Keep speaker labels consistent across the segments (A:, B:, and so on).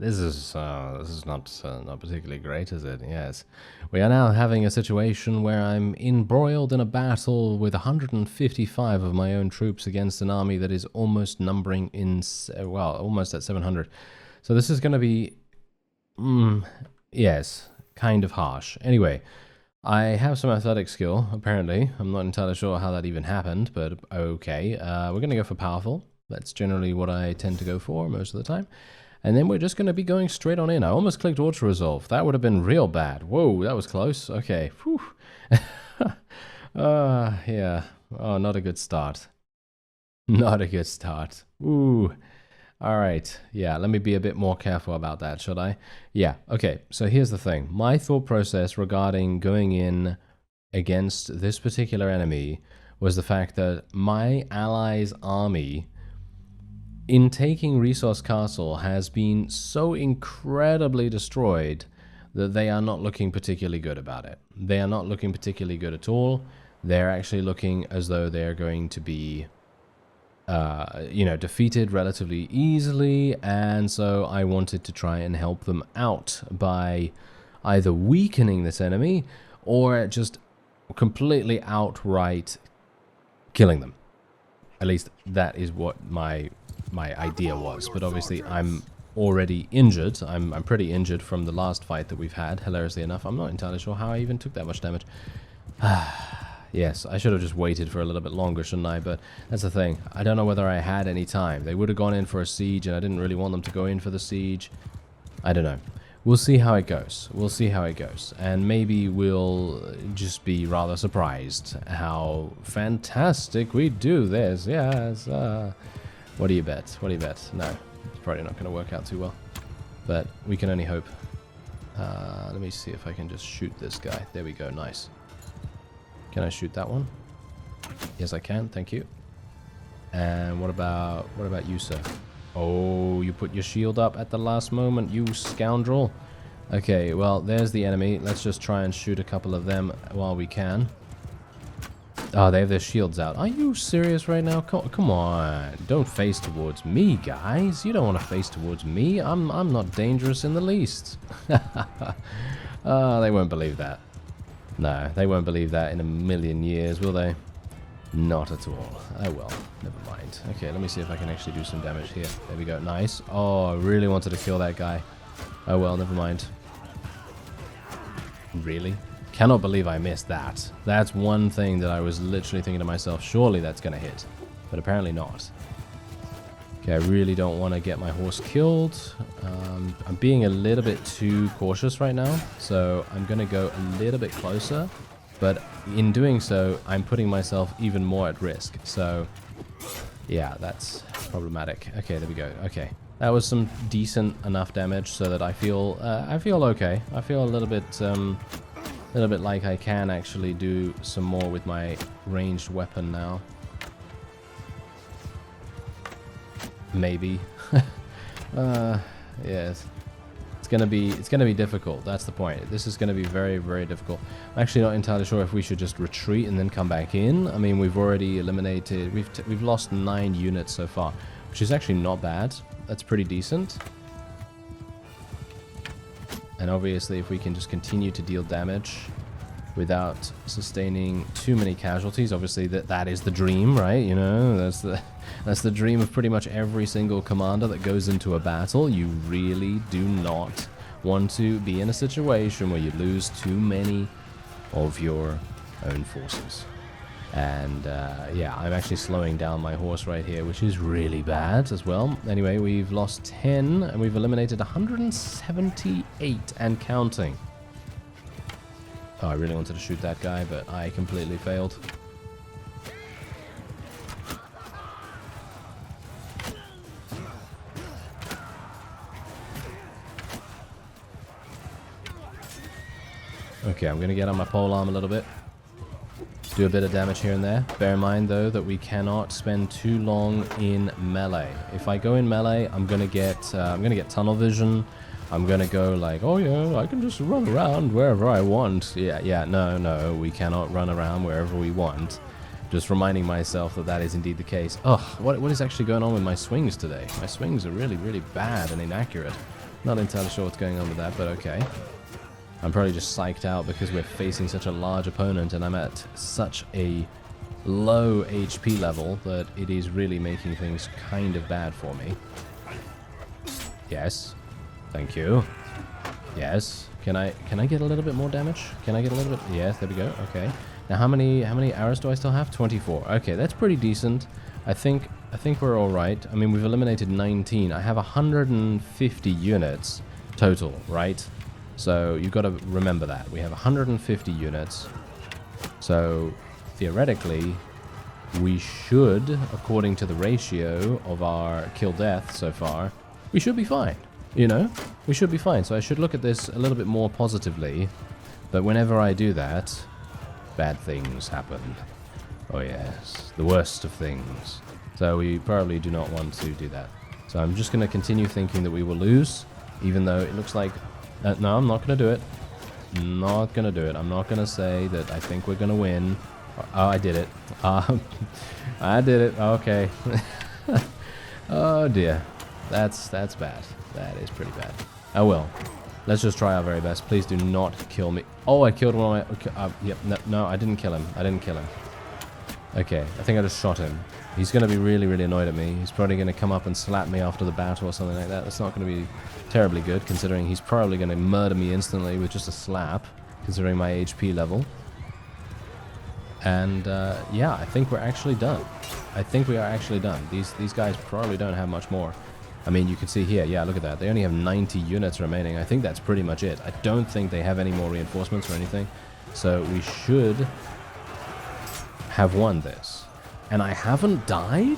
A: This is not particularly great, is it? Yes. We are now having a situation where I'm embroiled in a battle with 155 of my own troops against an army that is almost numbering in, well, almost at 700. So this is going to be, yes, kind of harsh. Anyway, I have some athletic skill, apparently. I'm not entirely sure how that even happened, but okay. We're going to go for powerful. That's generally what I tend to go for most of the time. And then we're just going to be going straight on in. I almost clicked auto-resolve. That would have been real bad. Whoa, that was close. Okay. Whew. Yeah. Oh, not a good start. Not a good start. Ooh. All right. Yeah, let me be a bit more careful about that, should I? Yeah. Okay. So here's the thing. My thought process regarding going in against this particular enemy was the fact that my allies' army, in taking Resource Castle, has been so incredibly destroyed that they are not looking particularly good about it. They are not looking particularly good at all. They're actually looking as though they're going to be, you know, defeated relatively easily, and so I wanted to try and help them out by either weakening this enemy or just completely outright killing them. At least that is what my idea was, but obviously I'm already injured. I'm pretty injured from the last fight that we've had, hilariously enough. I'm not entirely sure how I even took that much damage. Yes, I should have just waited for a little bit longer, shouldn't I? But that's the thing. I don't know whether I had any time. They would have gone in for a siege, and I didn't really want them to go in for the siege. I don't know. We'll see how it goes. We'll see how it goes. And maybe we'll just be rather surprised how fantastic we do this. Yes, what do you bet? What do you bet? No, it's probably not going to work out too well. But we can only hope. Let me see if I can just shoot this guy. There we go. Nice. Can I shoot that one? Yes, I can. Thank you. And what about you, sir? Oh, you put your shield up at the last moment, you scoundrel. Okay, well, there's the enemy. Let's just try and shoot a couple of them while we can. Oh, they have their shields out. Are you serious right now? Come on. Don't face towards me, guys. You don't want to face towards me. I'm not dangerous in the least. They won't believe that. No, they won't believe that in a million years, will they? Not at all. Oh well, never mind. Okay, let me see if I can actually do some damage here. There we go. Nice. Oh, I really wanted to kill that guy. Oh well, never mind. Really? Cannot believe I missed that. That's one thing that I was literally thinking to myself, surely that's going to hit. But apparently not. Okay, I really don't want to get my horse killed. I'm being a little bit too cautious right now, so I'm going to go a little bit closer. But in doing so, I'm putting myself even more at risk. So, yeah, that's problematic. Okay, there we go. Okay, that was some decent enough damage so that I feel okay. I feel a little bit like I can actually do some more with my ranged weapon now. Maybe. Yes. It's gonna be difficult. That's the point. This is gonna be very, very difficult. I'm actually not entirely sure if we should just retreat and then come back in. I mean, we've already eliminated. We've lost 9 units so far, which is actually not bad. That's pretty decent. And obviously, if we can just continue to deal damage without sustaining too many casualties, obviously that is the dream, right? You know, that's the dream of pretty much every single commander that goes into a battle. You really do not want to be in a situation where you lose too many of your own forces. And yeah, I'm actually slowing down my horse right here, which is really bad as well. Anyway, we've lost 10 and we've eliminated 178 and counting. Oh, I really wanted to shoot that guy, but I completely failed. Okay, I'm going to get on my polearm a little bit. Do a bit of damage here and there. Bear in mind, though, that we cannot spend too long in melee. If I go in melee, I'm going to get tunnel vision. I'm going to go like, oh yeah, I can just run around wherever I want. Yeah, no, we cannot run around wherever we want. Just reminding myself that that is indeed the case. Ugh, what is actually going on with my swings today? My swings are really, really bad and inaccurate. Not entirely sure what's going on with that, but okay. I'm probably just psyched out because we're facing such a large opponent and I'm at such a low HP level that it is really making things kind of bad for me. Yes. Thank you. Yes. Can I get a little bit more damage? Can I get a little bit? Yes, there we go. Okay. Now how many arrows do I still have? 24. Okay, that's pretty decent. I think we're all right. I mean, we've eliminated 19. I have 150 units total, right? So you've got to remember that. We have 150 units. So theoretically, we should, according to the ratio of our kill death so far, we should be fine. You know? We should be fine. So I should look at this a little bit more positively. But whenever I do that, bad things happen. Oh yes, the worst of things. So we probably do not want to do that. So I'm just going to continue thinking that we will lose, even though it looks like... no, I'm not going to do it. Not going to do it. I'm not going to say that I think we're going to win. Oh, I did it. I did it. Okay. Oh dear. That's bad. That is pretty bad. Oh well. Let's just try our very best. Please do not kill me. Oh, I killed one of my... yep, no, I didn't kill him. I didn't kill him. Okay, I think I just shot him. He's going to be really, really annoyed at me. He's probably going to come up and slap me after the battle or something like that. That's not going to be terribly good, considering he's probably going to murder me instantly with just a slap, considering my HP level. And, yeah, I think we're actually done. I think we are actually done. These guys probably don't have much more. I mean, you can see here, yeah, look at that. They only have 90 units remaining. I think that's pretty much it. I don't think they have any more reinforcements or anything. So we should have won this. And I haven't died?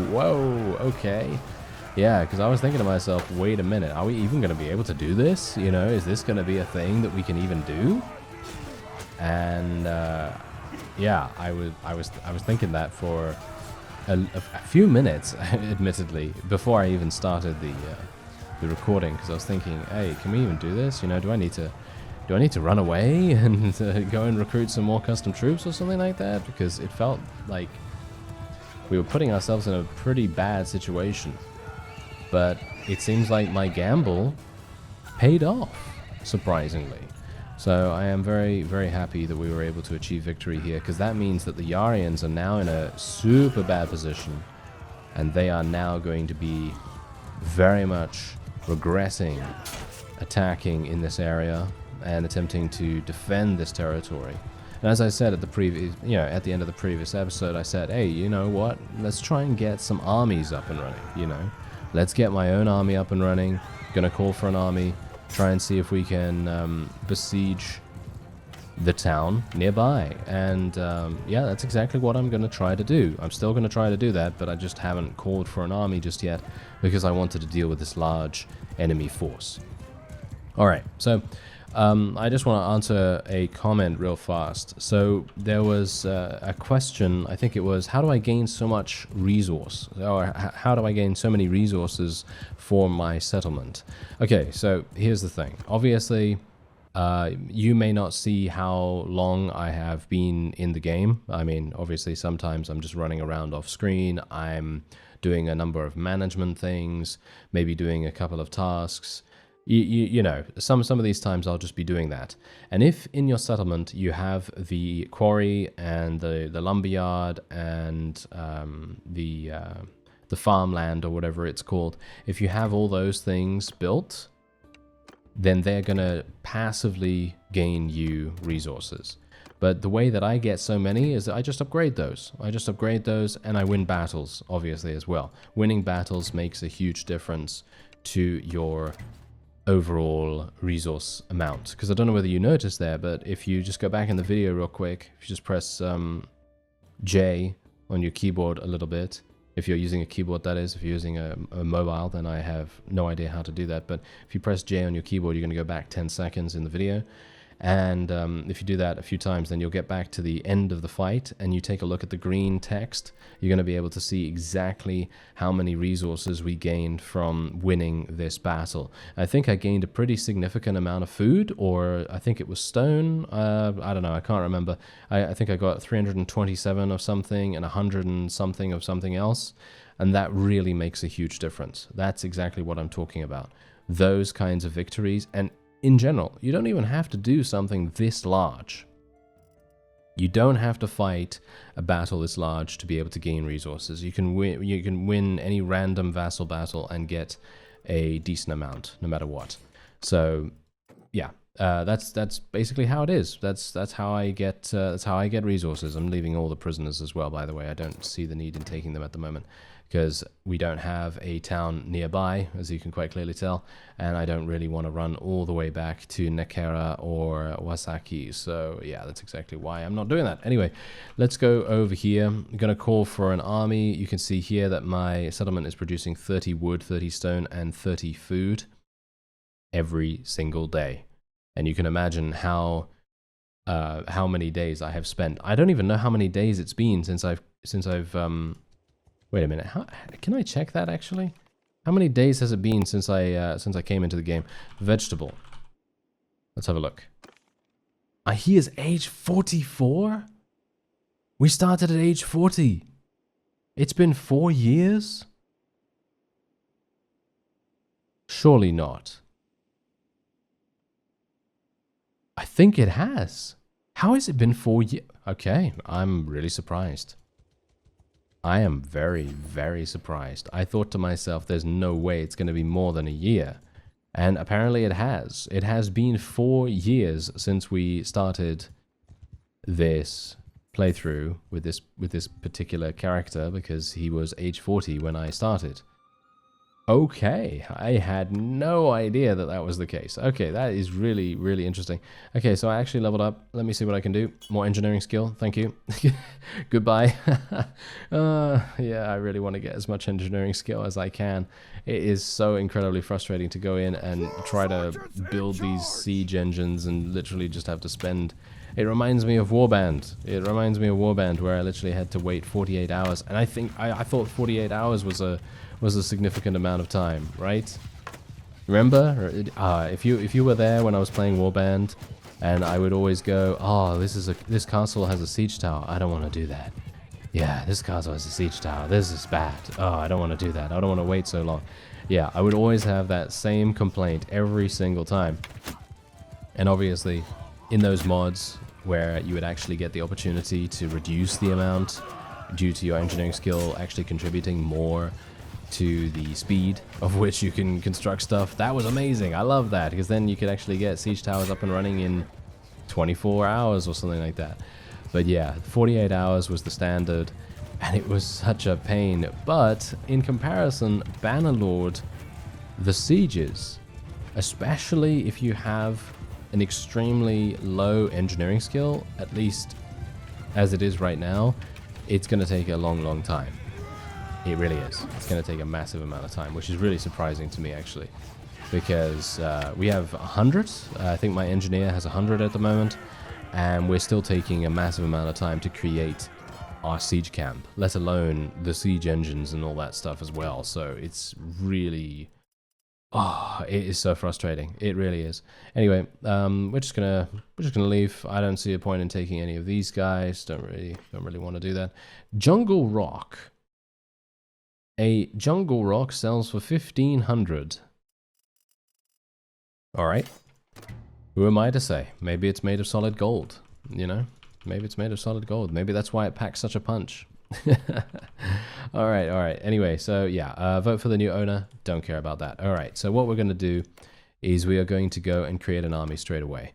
A: Whoa, okay. Yeah, because I was thinking to myself, wait a minute, are we even going to be able to do this? You know, is this going to be a thing that we can even do? And, yeah, I was thinking that for a few minutes, admittedly, before I even started the recording, because I was thinking, hey, can we even do this? You know, do I need to run away and go and recruit some more custom troops or something like that? Because it felt like we were putting ourselves in a pretty bad situation. But it seems like my gamble paid off, surprisingly. So I am very, very happy that we were able to achieve victory here, because that means that the Yarians are now in a super bad position, and they are now going to be very much regressing, attacking in this area, and attempting to defend this territory. And as I said at the previous, at the end of the previous episode, I said, hey, you know what? Let's try and get some armies up and running, Let's get my own army up and running. Gonna call for an army. Try and see if we can besiege the town nearby. And yeah, that's exactly what I'm going to try to do. I'm still going to try to do that, but I just haven't called for an army just yet because I wanted to deal with this large enemy force. Alright, so I just want to answer a comment real fast. So there was a question, I think it was, how do I gain so much resource? Or how do I gain so many resources for my settlement? Okay, so here's the thing. Obviously, you may not see how long I have been in the game. I mean, obviously, sometimes I'm just running around off screen. I'm doing a number of management things, maybe doing a couple of tasks. You know, some of these times I'll just be doing that. And if in your settlement you have the quarry and the lumberyard and the farmland or whatever it's called, if you have all those things built, then they're going to passively gain you resources. But the way that I get so many is that I just upgrade those. I just upgrade those and I win battles, obviously, as well. Winning battles makes a huge difference to your overall resource amount. Because I don't know whether you noticed there, but if you just go back in the video real quick, if you just press J on your keyboard a little bit, if you're using a keyboard, that is. If you're using a mobile, then I have no idea how to do that. But if you press J on your keyboard, you're going to go back 10 seconds in the video. And if you do that a few times, then you'll get back to the end of the fight and you take a look at the green text. You're going to be able to see exactly how many resources we gained from winning this battle. I think I gained a pretty significant amount of food, or I think it was stone. I don't know, I can't remember. I think I got 327 of something and 100 and something of something else. And that really makes a huge difference. That's exactly what I'm talking about. Those kinds of victories. And in general, you don't even have to do something this large. You don't have to fight a battle this large to be able to gain resources. You can win any random vassal battle and get a decent amount, no matter what. So, yeah, that's basically how it is. That's how I get resources. I'm leaving all the prisoners as well, by the way. I don't see the need in taking them at the moment, because we don't have a town nearby, as you can quite clearly tell, and I don't really want to run all the way back to Nekera or Wasaki, so yeah, that's exactly why I'm not doing that. Anyway, let's go over here. I'm going to call for an army. You can see here that my settlement is producing 30 wood, 30 stone, and 30 food every single day. And you can imagine how many days I have spent. I don't even know how many days it's been since I've wait a minute. Can I check that actually? How many days has it been since I came into the game? Vegetable. Let's have a look. He is age 44? We started at age 40. It's been 4 years? Surely not. I think it has. How has it been 4 years? Okay, I'm really surprised. I am very, very surprised. I thought to myself, there's no way it's going to be more than a year. And apparently it has. It has been 4 years since we started this playthrough with this particular character, because he was age 40 when I started. Okay, I had no idea that that was the case. Okay, that is really, really interesting. Okay, so I actually leveled up. Let me see what I can do. More engineering skill, thank you. Goodbye. Yeah, I really want to get as much engineering skill as I can. It is so incredibly frustrating to go in and try to build these siege engines and literally just have to spend... It reminds me of Warband. It reminds me of Warband, where I literally had to wait 48 hours. And I think I thought 48 hours was a significant amount of time, right? Remember? If you were there when I was playing Warband, and I would always go, oh, this castle has a siege tower. I don't want to do that. Yeah, this castle has a siege tower. This is bad. Oh, I don't want to do that. I don't want to wait so long. Yeah, I would always have that same complaint every single time. And obviously, in those mods where you would actually get the opportunity to reduce the amount due to your engineering skill actually contributing more to the speed of which you can construct stuff, that was amazing. I love that, because then you could actually get siege towers up and running in 24 hours or something like that. But yeah, 48 hours was the standard, and it was such a pain. But in comparison, Bannerlord, the sieges, especially if you have an extremely low engineering skill, at least as it is right now, it's going to take a long, long time. It really is. It's going to take a massive amount of time, which is really surprising to me, actually, because we have 100. I think my engineer has 100 at the moment, and we're still taking a massive amount of time to create our siege camp, let alone the siege engines and all that stuff as well. So it's really... Oh, it is so frustrating. It really is. Anyway, we're just gonna leave. I don't see a point in taking any of these guys. Don't really want to do that. Jungle Rock. A jungle rock sells for 1,500. All right. Who am I to say? Maybe it's made of solid gold. You know, maybe it's made of solid gold. Maybe that's why it packs such a punch. All right. Anyway, so yeah, vote for the new owner. Don't care about that. All right. So what we're going to do is we are going to go and create an army straight away.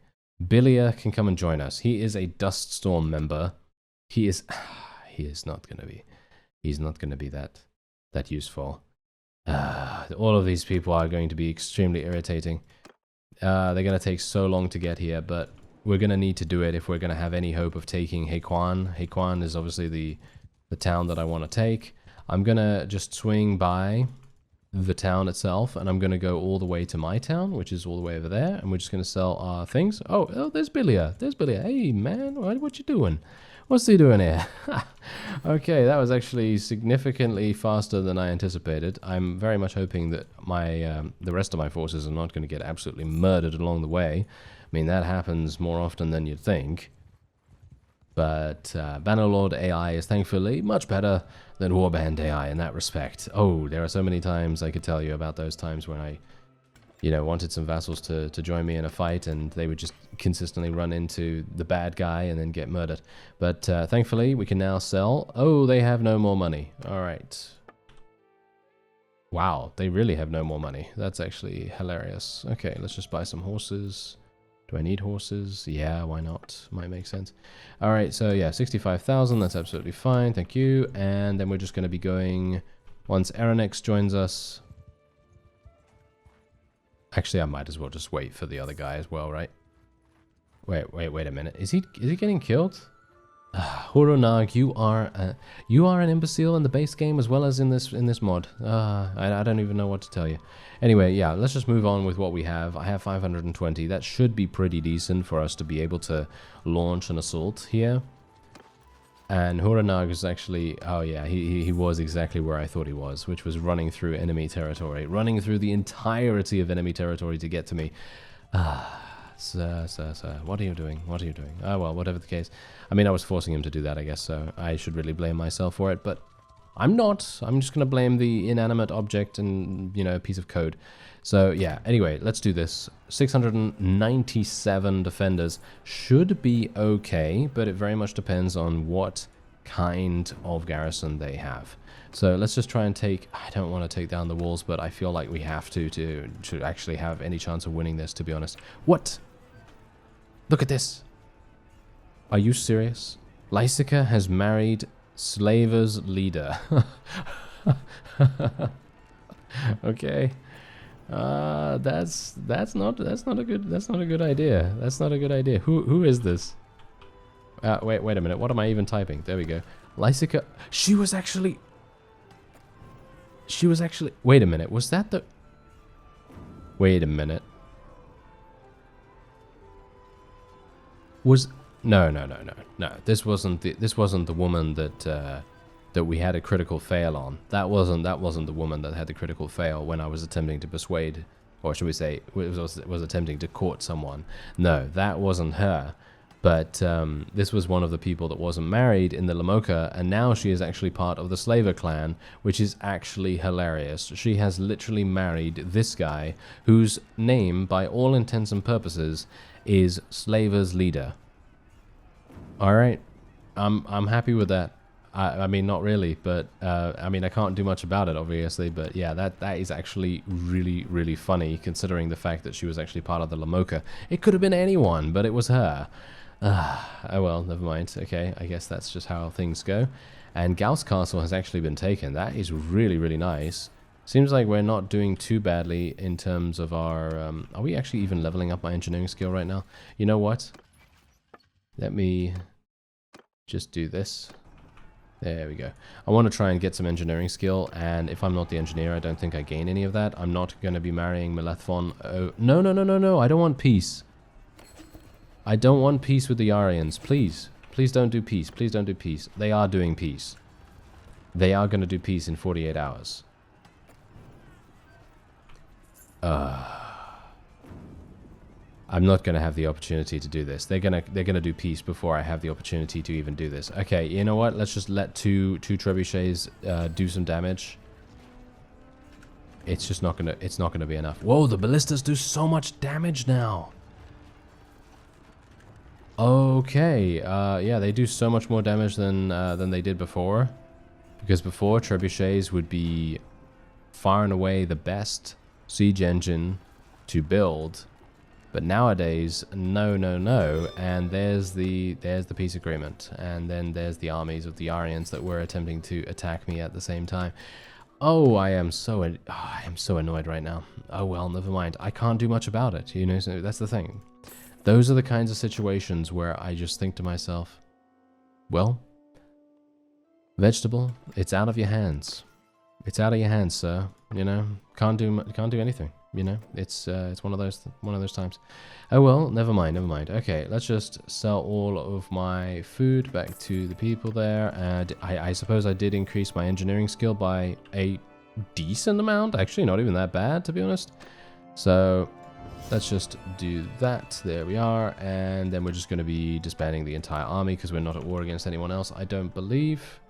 A: Billia can come and join us. He is a Duststorm member. He's not going to be that useful. All of these people are going to be extremely irritating. They're going to take so long to get here, but we're going to need to do it if we're going to have any hope of taking Hequan. Hequan is obviously the town that I want to take. I'm going to just swing by the town itself, and I'm going to go all the way to my town, which is all the way over there, and we're just going to sell our things. Oh, there's Billia. Hey, man, what you doing? What's he doing here? Okay, that was actually significantly faster than I anticipated. I'm very much hoping that the rest of my forces are not going to get absolutely murdered along the way. I mean, that happens more often than you'd think. But Bannerlord AI is thankfully much better than warband AI in that respect. Oh, there are so many times I could tell you about those times when I, you know, wanted some vassals to join me in a fight, and they would just consistently run into the bad guy and then get murdered. But thankfully, we can now sell. Oh, they have no more money. All right. Wow, they really have no more money. That's actually hilarious. Okay, let's just buy some horses. Do I need horses? Yeah, why not? Might make sense. All right, so yeah, 65,000. That's absolutely fine. Thank you. And then we're just going to be going once Aranex joins us. Actually, I might as well just wait for the other guy as well, right? Wait a minute. Is he getting killed? Horonag, you are an imbecile in the base game as well as in this mod. I don't even know what to tell you. Anyway, yeah, let's just move on with what we have. I have 520. That should be pretty decent for us to be able to launch an assault here. And Horonag is actually, oh yeah, he was exactly where I thought he was, which was running through enemy territory, running through the entirety of enemy territory to get to me. Sir, what are you doing? What are you doing? Oh, well, whatever the case. I mean, I was forcing him to do that, I guess, so I should really blame myself for it, but I'm not. I'm just going to blame the inanimate object and, you know, a piece of code. So, yeah, anyway, let's do this. 697 defenders should be okay, but it very much depends on what kind of garrison they have. So let's just try and take... I don't want to take down the walls, but I feel like we have to actually have any chance of winning this, to be honest. What? Look at this. Are you serious? Lysica has married Slaver's leader. Okay. That's not a good idea. That's not a good idea. Who is this? Wait a minute. What am I even typing? There we go. Lysica. She was actually. Wait a minute. Was that the? Wait a minute. No. This wasn't the woman that we had a critical fail on. That wasn't the woman that had the critical fail when I was attempting to persuade, or should we say, was attempting to court someone. No, that wasn't her. But this was one of the people that wasn't married in the Lamoka, and now she is actually part of the Slaver clan, which is actually hilarious. She has literally married this guy, whose name, by all intents and purposes, is Slaver's leader. All right, I'm happy with that. I mean, not really, but I mean, I can't do much about it, obviously. But yeah, that is actually really funny, considering the fact that she was actually part of the Lamoka. It could have been anyone, but it was her. Oh well, never mind. Okay, I guess that's just how things go. And Gauss Castle has actually been taken. That is really nice. Seems like we're not doing too badly in terms of our... are we actually even leveling up my engineering skill right now? You know what? Let me just do this. There we go. I want to try and get some engineering skill, and if I'm not the engineer, I don't think I gain any of that. I'm not going to be marrying Melethphon. Oh, no. I don't want peace. I don't want peace with the Aryans. Please don't do peace. Please don't do peace. They are doing peace. They are going to do peace in 48 hours. I'm not going to have the opportunity to do this. They're gonna do peace before I have the opportunity to even do this. Okay, you know what? Let's just let two trebuchets do some damage. It's just not gonna be enough. Whoa, the ballistas do so much damage now. Okay, yeah, they do so much more damage than they did before. Because before, trebuchets would be far and away the best siege engine to build. But nowadays, no. And there's the peace agreement. And then there's the armies of the Aryans that were attempting to attack me at the same time. Oh, I am so annoyed right now. Oh well, never mind. I can't do much about it, you know, so that's the thing. Those are the kinds of situations where I just think to myself, well, vegetable, it's out of your hands. It's out of your hands, sir. You know, can't do anything. You know, it's one of those times. Oh well, never mind. Okay, let's just sell all of my food back to the people there. And I suppose I did increase my engineering skill by a decent amount. Actually, not even that bad, to be honest. So let's just do that. There we are. And then we're just going to be disbanding the entire army because we're not at war against anyone else, I don't believe.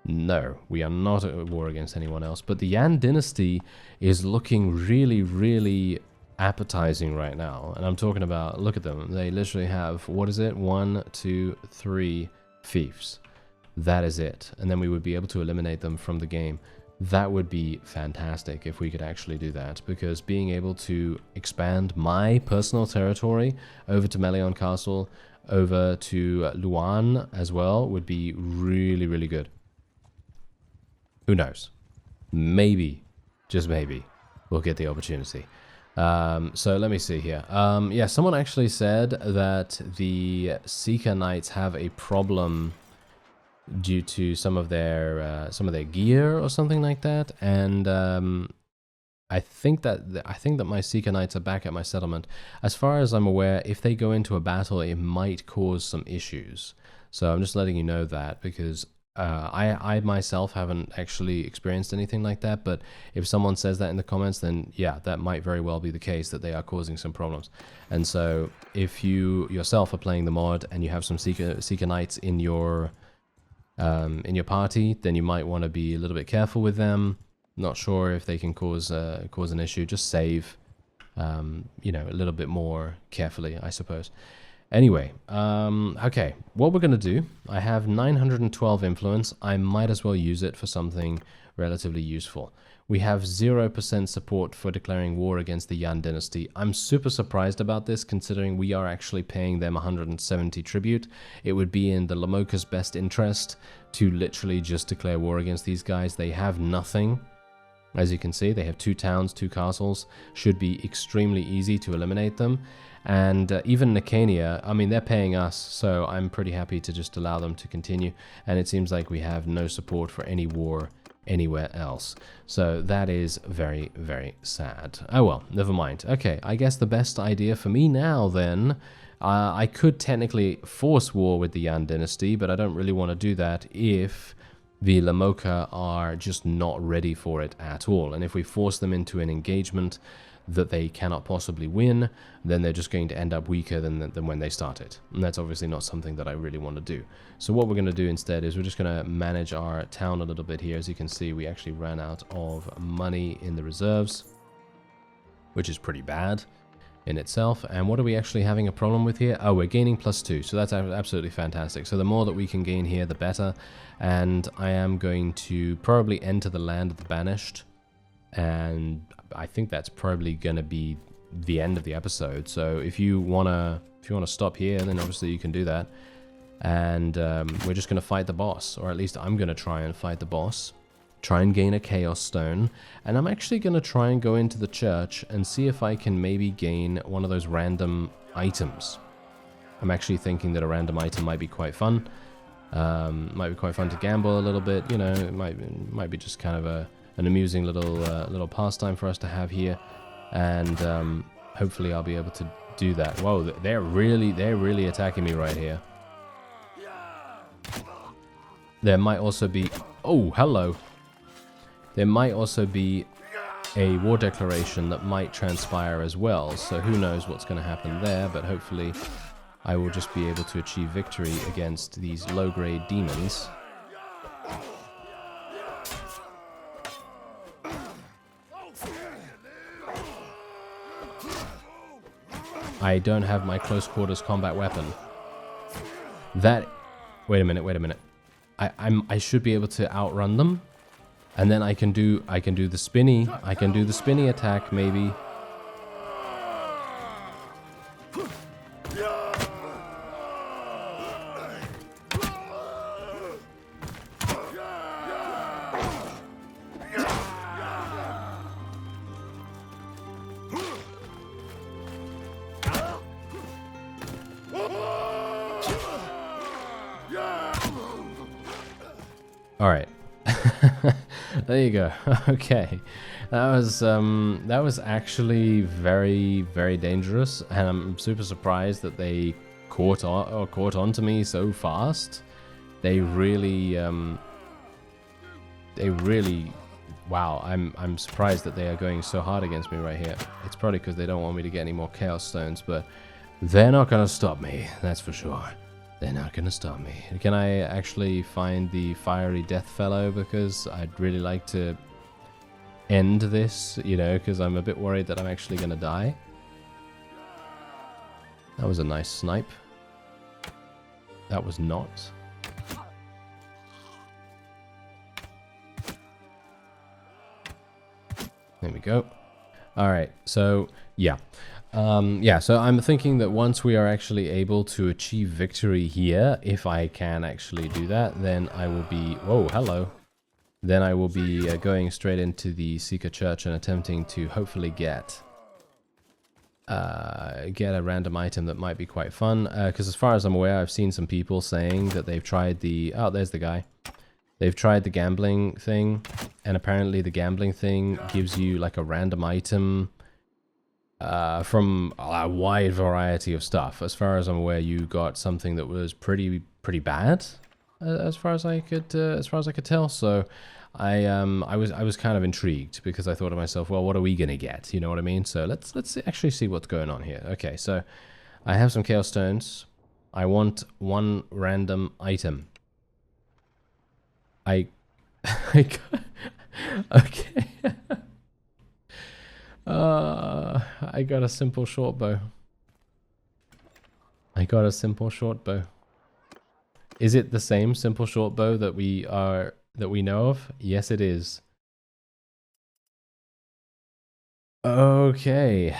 A: No, we are not at war against anyone else. But the Yan dynasty is looking really, really appetizing right now. And I'm talking about, look at them. They literally have, what is it? 1, 2, 3 fiefs. That is it. And then we would be able to eliminate them from the game. That would be fantastic if we could actually do that, because being able to expand my personal territory over to Melion Castle, over to Luan as well, would be really, really good. Who knows? Maybe, just maybe, we'll get the opportunity. So let me see here. Yeah, someone actually said that the SIKA Knights have a problem due to some of their gear or something like that, and I think that my SIKA Knights are back at my settlement. As far as I'm aware, if they go into a battle, it might cause some issues. So I'm just letting you know that, because I myself haven't actually experienced anything like that, but if someone says that in the comments, then yeah, that might very well be the case, that they are causing some problems. And so if you yourself are playing the mod and you have some SIKA Knights in your party, then you might want to be a little bit careful with them. Not sure if they can cause an issue. Just save, you know, a little bit more carefully, I suppose. Anyway, okay, what we're going to do, I have 912 influence. I might as well use it for something relatively useful. We have 0% support for declaring war against the Yan dynasty. I'm super surprised about this, considering we are actually paying them 170 tribute. It would be in the Lamoka's best interest to literally just declare war against these guys. They have nothing. As you can see, they have 2 towns, 2 castles. Should be extremely easy to eliminate them. And even Nicania, I mean, they're paying us, so I'm pretty happy to just allow them to continue. And it seems like we have no support for any war anywhere else. So that is very, very sad. Oh well, never mind. Okay, I guess the best idea for me now then, I could technically force war with the Yan dynasty, but I don't really want to do that if the Lamoka are just not ready for it at all. And if we force them into an engagement that they cannot possibly win, then they're just going to end up weaker than when they started. And that's obviously not something that I really want to do. So what we're going to do instead is we're just going to manage our town a little bit here. As you can see, we actually ran out of money in the reserves, which is pretty bad in itself. And what are we actually having a problem with here? Oh, we're gaining +2, so that's absolutely fantastic. So the more that we can gain here, the better. And I am going to probably enter the land of the banished, and I think that's probably going to be the end of the episode. So if you wanna stop here, then obviously you can do that. And we're just going to fight the boss, or at least I'm going to try and fight the boss. Try and gain a Chaos Stone, and I'm actually going to try and go into the church and see if I can maybe gain one of those random items. I'm actually thinking that a random item might be quite fun. Might be quite fun to gamble a little bit, you know. It might be just kind of an amusing little pastime for us to have here, and hopefully I'll be able to do that. Whoa, they're really attacking me right here. There might also be, oh, hello. There might also be a war declaration that might transpire as well, so who knows what's going to happen there, but hopefully I will just be able to achieve victory against these low-grade demons. I don't have my close quarters combat weapon. Wait a minute. I should be able to outrun them. And then I can do the spinny. I can do the spinny attack, maybe. All right. There you go. Okay, that was actually very, very dangerous, and I'm super surprised that they caught on to me so fast. They really wow, I'm surprised that they are going so hard against me right here. It's probably because they don't want me to get any more Chaos Stones, but they're not gonna stop me, that's for sure. They're not gonna stop me. Can I actually find the Fiery Death Fellow? Because I'd really like to end this, you know, because I'm a bit worried that I'm actually gonna die. That was a nice snipe. That was not. There we go. All right, so yeah. Yeah, so I'm thinking that once we are actually able to achieve victory here, if I can actually do that, then I will be... Whoa, hello. Then I will be going straight into the SIKA Church and attempting to hopefully get a random item that might be quite fun. Because as far as I'm aware, I've seen some people saying that they've tried the... Oh, there's the guy. They've tried the gambling thing, and apparently the gambling thing gives you like a random item from a wide variety of stuff. As far as I'm aware, you got something that was pretty bad, as far as I could tell. So I was kind of intrigued because I thought to myself, well, what are we gonna get? You know what I mean? So let's actually see what's going on here. Okay, so I have some Chaos Stones. I want one random item. I okay. I got a simple short bow. I got a simple short bow. Is it the same simple short bow that we know of? Yes, it is. Okay.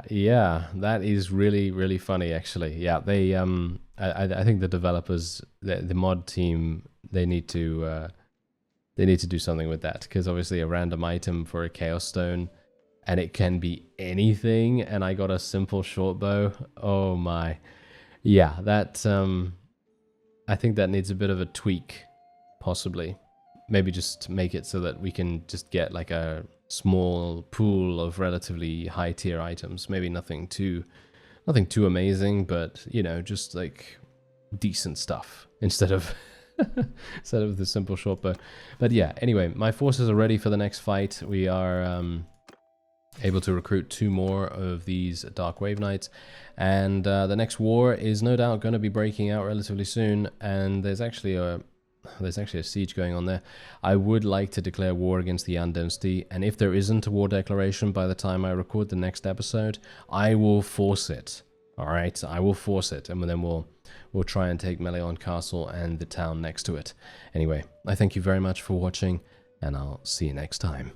A: Yeah, that is really funny actually. Yeah, they I think the developers, the mod team, they need to do something with that, because obviously a random item for a Chaos Stone, and it can be anything, and I got a simple short bow. Oh my. Yeah, that I think that needs a bit of a tweak, possibly. Maybe just make it so that we can just get like a small pool of relatively high tier items. Maybe nothing too amazing, but you know, just like decent stuff instead of instead of the simple short bow. But yeah, anyway, my forces are ready for the next fight. We are able to recruit 2 more of these Dark Wave Knights, and the next war is no doubt going to be breaking out relatively soon, and there's actually a siege going on there. I would like to declare war against the Yan Dynasty, and if there isn't a war declaration by the time I record the next episode, I will force it. Alright, I will force it, and then we'll try and take Melion Castle and the town next to it. Anyway, I thank you very much for watching, and I'll see you next time.